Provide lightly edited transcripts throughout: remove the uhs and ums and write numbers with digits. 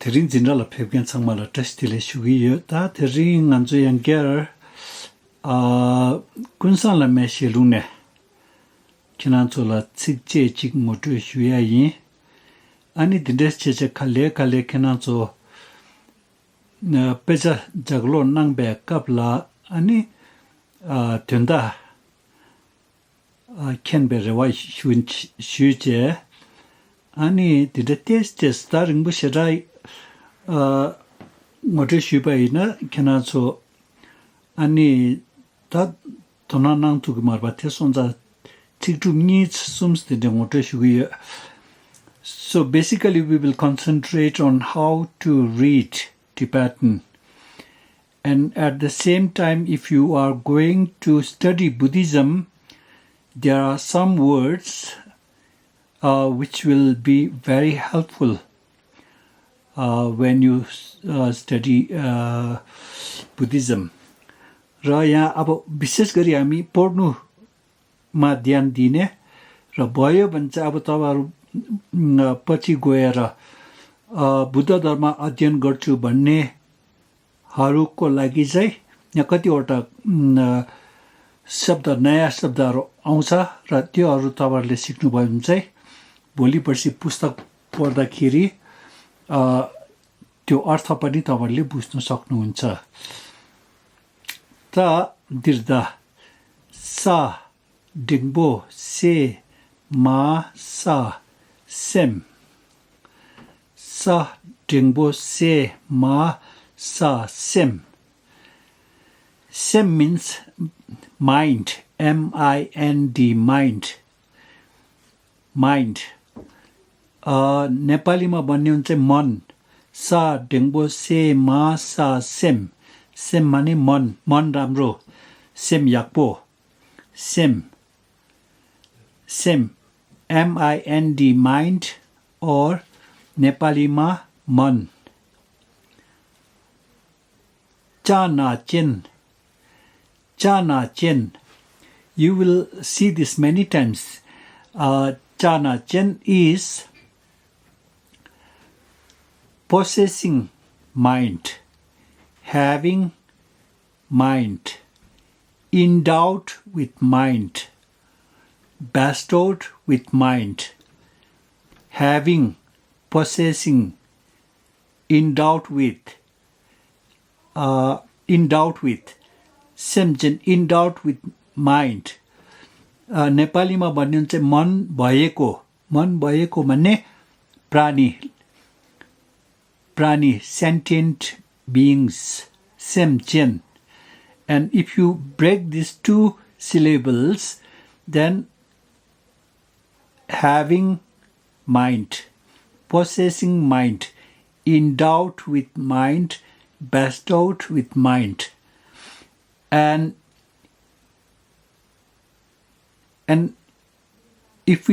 Terin general pepgen sangmala testile shugiyo ta terin nganzo yanger kunsang lameyshilung ne kinanzo la tsikje chik motu shuya yin ani dindes cheche kale kinanzo pecha jaglo nangbe kapla ani tunda kenbe rewa shuje ani dide test starting bu shirai motu shubai na kinanzo ani ta tona nang tu marba te sonza tiktu needs sums de motu shugi. So basically we will concentrate on how to read Tibetan, and at the same time if you are going to study Buddhism, there are some words which will be very helpful when you study Buddhism. र यहाँ अब विशेष गरी हामी पढ्नुमा ध्यान दिने र भयो भने चाहिँ अब तपाईहरु पछि गएर बुद्ध धर्म अध्ययन गर्छु भन्ने हरूको लागि चाहिँ यहाँ कतिवटा शब्द नयाँ शब्दहरु आउँछ र त्योहरु तपाईहरुले सिक्नु भयो भने चाहिँ भोलि पर्सि पुस्तक पढ्दाखेरि त्यो अर्थ पनि तपाईहरुले बुझ्न सक्नुहुन्छ. ता दिर्दा सा डिंगबो से मा सा सेम सा डिंगबो से मा सा same. Sem means mind, M-I-N-D, mind. नेपालीमा भन्ने हुन्छ मन. सा डिंगबो से मा सा सेम. सेम माने मन राम्रो. सेम याकपो. सेम M-I-N-D, mind, or नेपालीमा मन. Chana chen. You will see this many times. Chana chen is possessing mind, having mind, endowed with mind, bestowed with mind, having, possessing, endowed with, semchen, endowed with mind. नेपालीमा भन्ने हुन्छ मन भएको भन्ने प्राणी, sentient beings, semchen. And if you break these two syllables, then having mind, possessing mind, endowed with mind, bestowed with mind. And if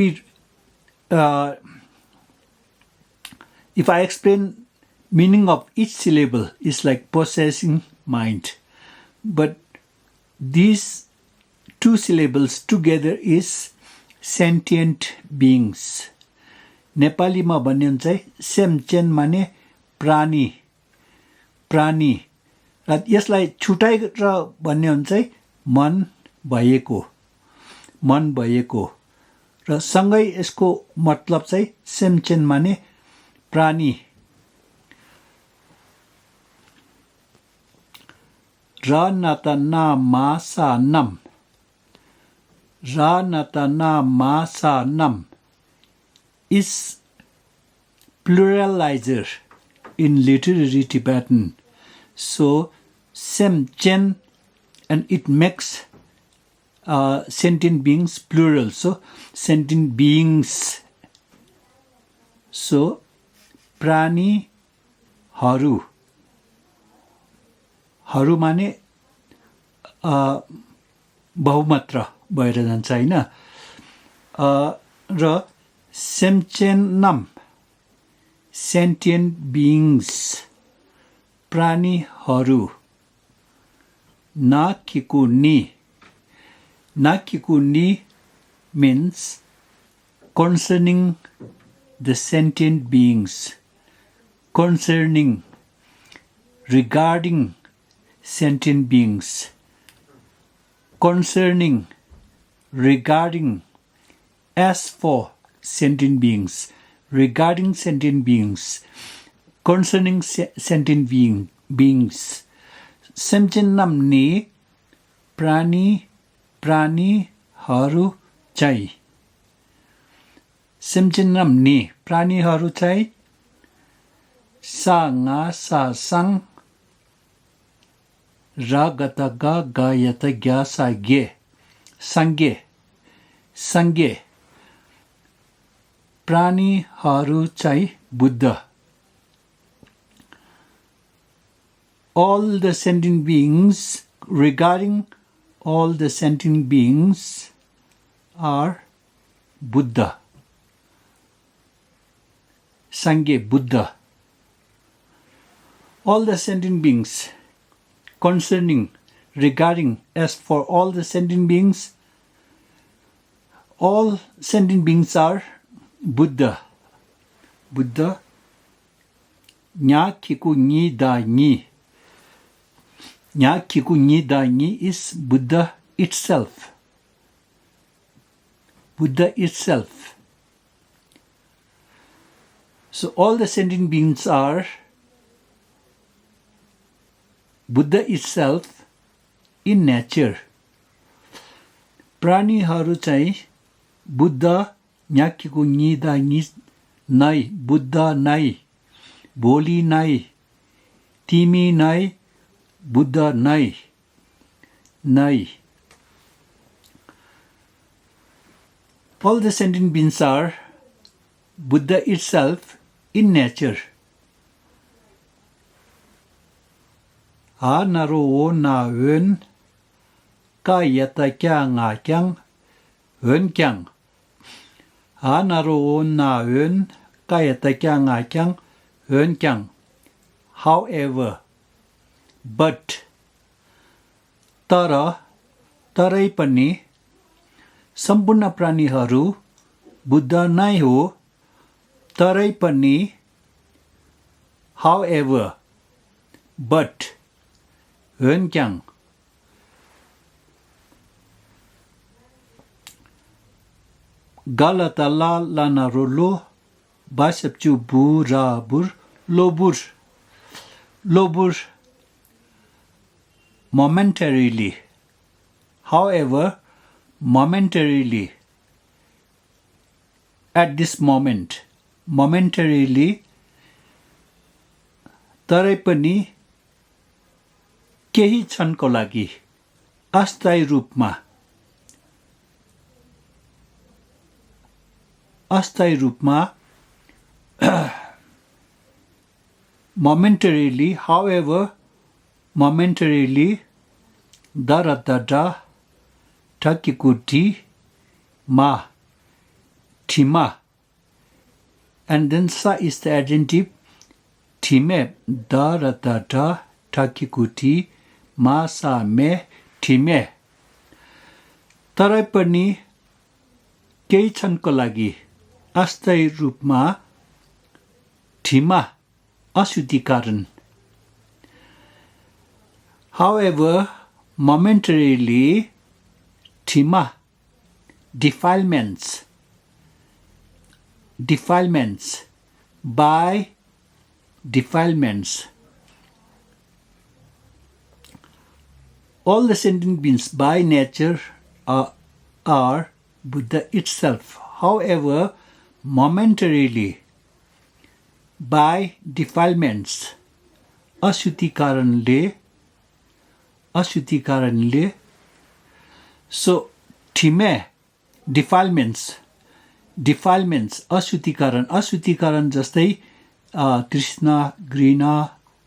I explain meaning of each syllable, is like possessing mind, but these two syllables together is sentient beings. नेपालीमा भन्ने हुन्छ सेमचेन माने प्राणी र यसलाई छुटाएर भन्ने हुन्छ मन भएको र सँगै यसको मतलब चाहिँ सेमचेन माने प्राणी. र नता ना मा सा नम is pluralizer in literary Tibetan. So semchen, and it makes sentient beings plural. So sentient beings. So prani haru माने बहुमात्रा भएर जान्छ हैन. र semchenam, sentient beings, प्राणीहरू. Nakikuni means concerning the sentient beings. concerning, regarding sentient beings, concerning, regarding, as for sentient beings, regarding sentient beings, concerning sentient beings. सम्झिन्नम्नी प्राणीहरू चाहिँ सम्झिन्नम्नी प्राणीहरू चाहिँ साङा सासाङ रागतगा गायत ग्या सागे संगे संगे प्राणीहरू चाहिँ Buddha. All the sentient beings, regarding all the sentient beings, are Buddha. Sangye Buddha. All the sentient beings, concerning, regarding, as for all the sentient beings, all sentient beings are Buddha. Buddha. Nya kiku ni da ni. Nya kiku ni da ni is Buddha itself. Buddha itself. So all the sentient beings are Buddha itself in nature. प्राणीहरू चाहिँ बुद्ध न्याकीको निदा नै बुद्ध नै भोलि नै तिमी नै बुद्ध नै नै. All the sentient beings are Buddha itself in nature. Ha naro o na ön ka yata kya nga kyang ön kyang. Ha naro o na ön ka yata kya nga kyang ön kyang. However, but, तरै पनि सम्पूर्ण प्राणीहरू बुद्ध नै हो. तरै पनि, however, but, hönkyang. Galata la lana rolo basapchu burabur lobur lobur. Momentarily, however, momentarily, at this moment, momentarily, तरै पनि केही क्षणको लागि अस्थायी रूपमा momentarily, however, momentarily, daradada, takikuti, ma, tima. And then sa is the adjective, time, daradada, takikuti, ma sa me, time. तरै पनि केही क्षणको लागि अस्थायी रूपमा ठिमा अशुद्धि कारण. However, momentarily, tima, defilements, by defilements. All the sentient beings by nature are Buddha itself. However, momentarily, by defilements, ashuti karanle. So, time, defilements, ashuti karan जस्तै तृष्णा, घृणा,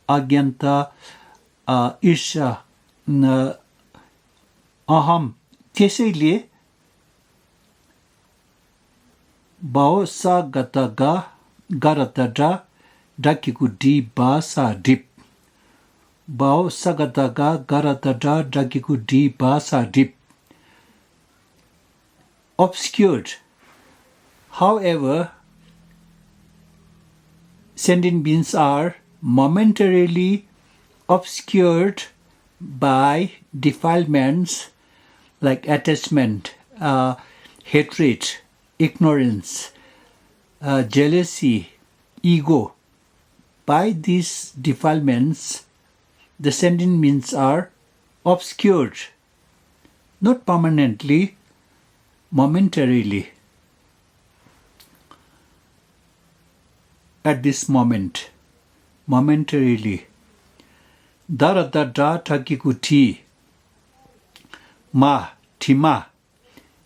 अज्ञानता, ईर्ष्या, अहम. त्यसैले bao sa gataga garatadra dakiku di ba sa dip. Bao sagataga garatadra dakiku di ba sa dip. Obscured. However, sentient beings are momentarily obscured by defilements like attachment, hatred, ignorance, jealousy, ego. By these defilements, the sentient beings are obscured, not permanently, momentarily. At this moment, momentarily. Darada da takikuti, ma, tima,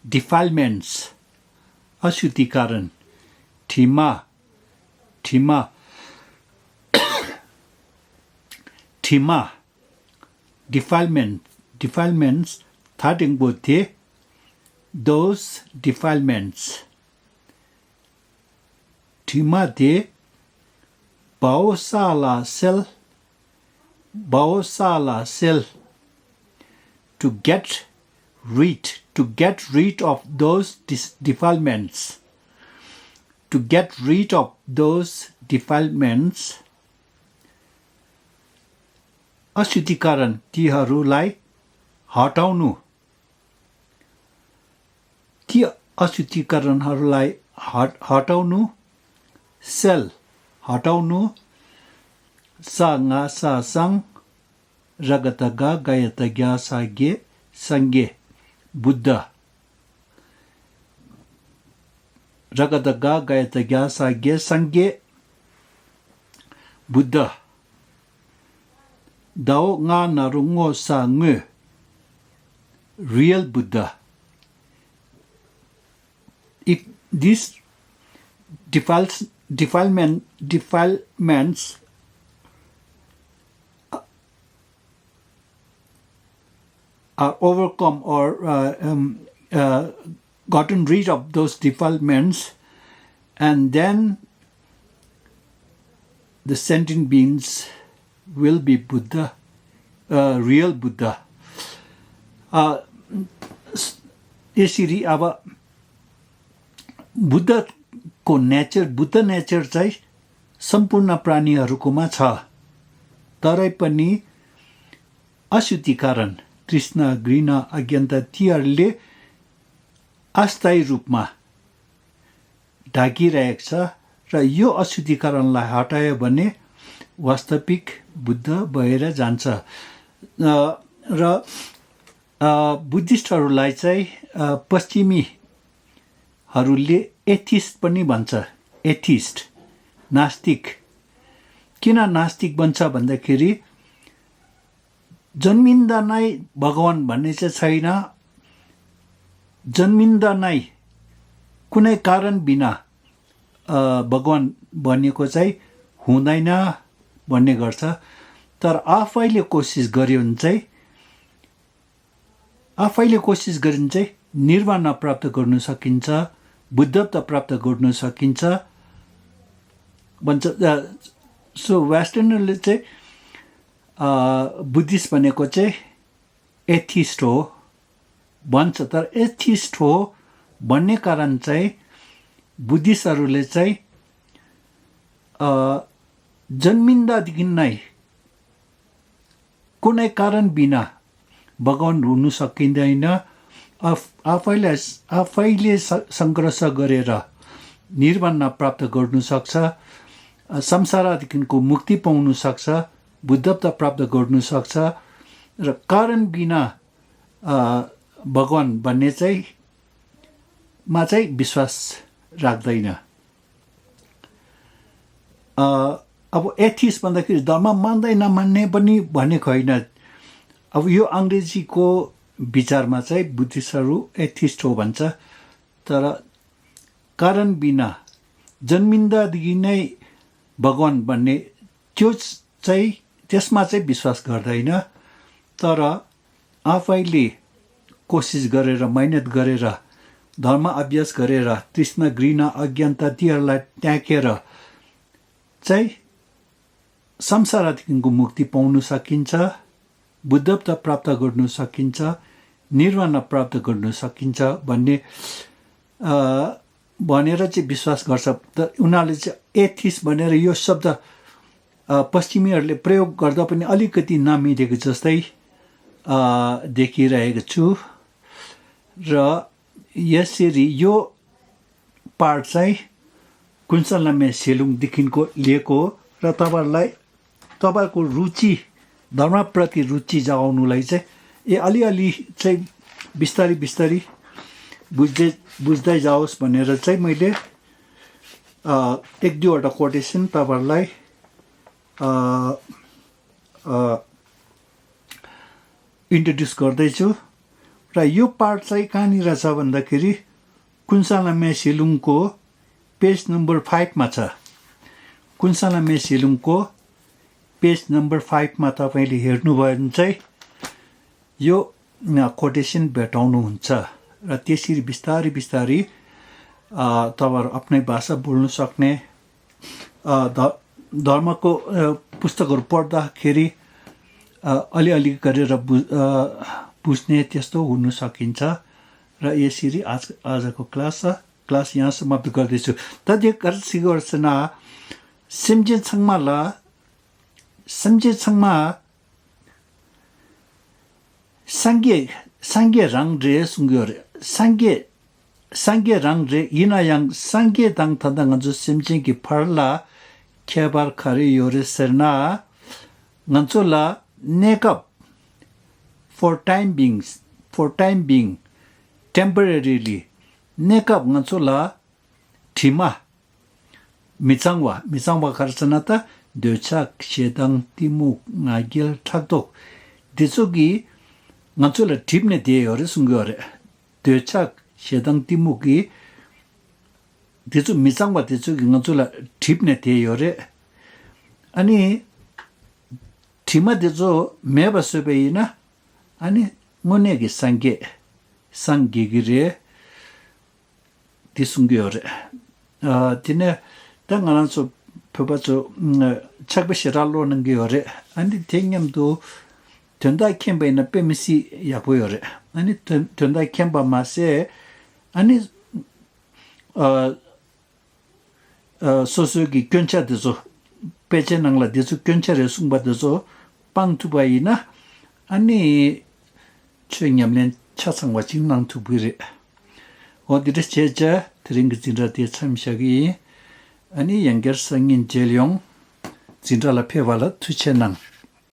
defilements, ashutikaran, tima, tima, defilements, thading bote, those defilements. Tima de baosala cell, to get rid of those defilements. To get rid of those defilements, अशुद्धिकरण तीहरूलाई हटाउनु, ती अशुद्धिकरणहरूलाई हटाउनु, sale हटाउनु, सा song रगतगा गयतज्ञा सागे संगे बुद्ध, रगतगा गयतज्ञा सागे संगे Buddha, Dao nga narungo sa ngu, real Buddha. If these defilements are overcome or gotten rid of those defilements, and then the sentient beings will be Buddha, real Buddha. यसरी अब बुद्धको नेचर, बुद्ध नेचर चाहिँ सम्पूर्ण प्राणीहरूकोमा छ, तरै पनि अशुद्धिकरण, तृष्णा, घृणा, अज्ञानता तीहरूले अस्थायी रूपमा ढाकिरहेको छ, र यो अशुद्धिकरणलाई हटायो भने वास्तविक बुद्ध भएर जान्छ। र बुद्धिस्टहरूलाई चाहिँ पश्चिमीहरूले एथिस्ट पनि भन्छ, एथिस्ट, नास्तिक। किन नास्तिक भन्छ भन्दाखेरि जन्मिँदा नै भगवान भन्ने चाहिँ छैन, जन्मिँदा नै कुनै कारण बिना भगवान बनेको चाहिँ हुँदैन भन्ने गर्छ। तर आफैले कोसिस गर्यो भने चाहिँ निर्वाण प्राप्त गर्न सकिन्छ, बुद्धत्व प्राप्त गर्न सकिन्छ भन्छ। सो वेस्टर्नरले चाहिँ बुद्धिस्ट भनेको चाहिँ एथिस्ट हो भन्छ। तर एथिस्ट हो भन्ने कारण चाहिँ बुद्धिस्टहरूले चाहिँ जन्मिँदादेखि नै कुनै कारण बिना भगवान हुनु सकिँदैन, आफैले सङ्घर्ष गरेर निर्वाण प्राप्त गर्नु सक्छ, संसारदेखिको मुक्ति पाउनु सक्छ, बुद्धत्व प्राप्त गर्नु सक्छ, र कारण बिना भगवान भन्ने चाहिँ मा चाहिँ विश्वास राख्दैन। अब एथिस्ट भन्दाखेरि धर्म मान्दै नमान्ने पनि भनेको होइन। अब यो अङ्ग्रेजीको विचारमा चाहिँ बुद्धिस्टहरू एथिस्ट हो भन्छ। तर कारण बिना जन्मिँदादेखि नै भगवान भन्ने त्यो चाहिँ त्यसमा चाहिँ विश्वास गर्दैन। तर आफैले कोसिस गरेर, मेहनत गरेर, धर्म अभ्यास गरेर, तृष्णा, घृणा, अज्ञानता तीहरूलाई त्यागेर चाहिँ संसारदेखिको मुक्ति पाउन सकिन्छ, बुद्धत्व प्राप्त गर्न सकिन्छ, निर्वाण प्राप्त गर्न सकिन्छ भन्ने भनेर चाहिँ विश्वास गर्छ त उनीहरूले चाहिँ एथिस्ट भनेर यो शब्द पश्चिमीहरूले प्रयोग गर्दा पनि अलिकति नमिलेको जस्तै देखिरहेको छु र यसरी यो पार्ट चाहिँ कुन्साङ लामेसेलुङदेखिको लिएको हो र तपाईँहरूको रुचि धर्मप्रति रुचि जगाउनुलाई चाहिँ अलिअलि चाहिँ बिस्तारै बिस्तारै बुझ्दै जाओस् भनेर चाहिँ मैले एक दुईवटा कोटेसन तपाईँहरूलाई इन्ट्रोड्युस गर्दैछु र यो पार्ट चाहिँ कहाँनिर छ भन्दाखेरि कुन्साङ लामेसेलुङको पेज नम्बर 5 मा छ कुन्साङ लामेसेलुङको पेज नम्बर 5 मा तपाईँले हेर्नुभयो भने चाहिँ यो कोटेसन भेटाउनुहुन्छ र त्यसरी बिस्तारै बिस्तारै तपाईँहरू आफ्नै भाषा बोल्न सक्ने धर्मको पुस्तकहरू पढ्दाखेरि अलिअलि गरेर बुझ्ने त्यस्तो हुन सकिन्छ र यसरी आजको क्लास यहाँ समाप्त गर्दैछु तद्यकर्सिगर्सना 심지창마 상계 랑제 숭겨레 상계 랑제 이나양 상계 당 타당한주 심지기 팔라 개발 카리 요레스나 nganchola nekap for time being temporarily nekap nganchola thima michangwa karsanata dechak shedang timu ngagil thakdok desogi nganchola thipne de yore sungore dechak shedang timugi deso michangwa desogi nganchola thipne de yore ani thima deso meba sobeina ani ngonegi sangegire disungore tine 당안서 표바죠 착베시랄로 는게 요래 아니 땡냠도 된다 캠바이나 빼미시 야보요래 아니 된다 캠바 마세 아니 소소기 근처에서 배제낭라 데서 근처에 숨바데서 빵투바이나 아니 최냠len 차상과 진낭 투부리 어디를 제자 드린 그 진라디에 참샤기 아니 연결성인 제령 진라라 페발라 투체낭